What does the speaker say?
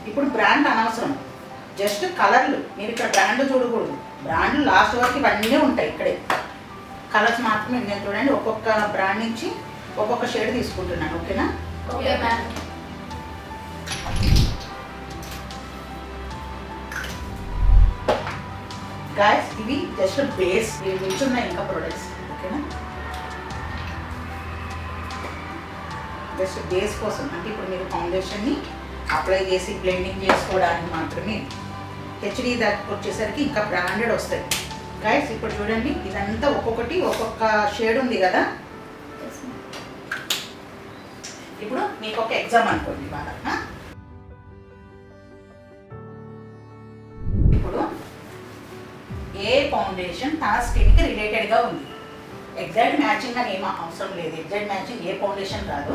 ఇప్పుడు బ్రాండ్ అనవసరం, జస్ట్ కలర్లు. మీరు ఇక్కడ బ్రాండ్ చూడకూడదు, బ్రాండ్లు లాస్ట్ వరకు ఇవన్నీ ఉంటాయి. ఇక్కడే కలర్స్ మాత్రమే. నేను చూడండి ఒక్కొక్క బ్రాండ్ నుంచి ఒక్కొక్క షేడ్ తీసుకుంటున్నాను. ఓకేనా? Okay ma'am. గాయస్ ఇవి జస్ట్ బేస్, ఇవి మించున్నాయి ఇంకా ప్రొడక్ట్స్. ఓకేనా? జస్ట్ బేస్ కోసం, అంటే ఇప్పుడు మీరు ఫౌండేషన్ని అప్లై చేసి బ్లెండింగ్ చేసుకోవడానికి మాత్రమే. హెచ్డి దాకా వచ్చేసరికి ఇంకా బ్రాండెడ్ వస్తాయి. గైస్ ఇప్పుడు చూడండి, ఇదంతా ఒక్కొక్కటి ఒక్కొక్క షేడ్ ఉంది కదా. ఇప్పుడు మీకు ఒక ఎగ్జామ్ అనుకోండి బాగా. ఇప్పుడు ఏ ఫౌండేషన్ తన స్కిన్కి రిలేటెడ్గా ఉంది, ఎగ్జాక్ట్ మ్యాచింగ్ అని ఏం అవసరం లేదు. ఎగ్జాక్ట్ మ్యాచింగ్ ఏ ఫౌండేషన్ రాదు.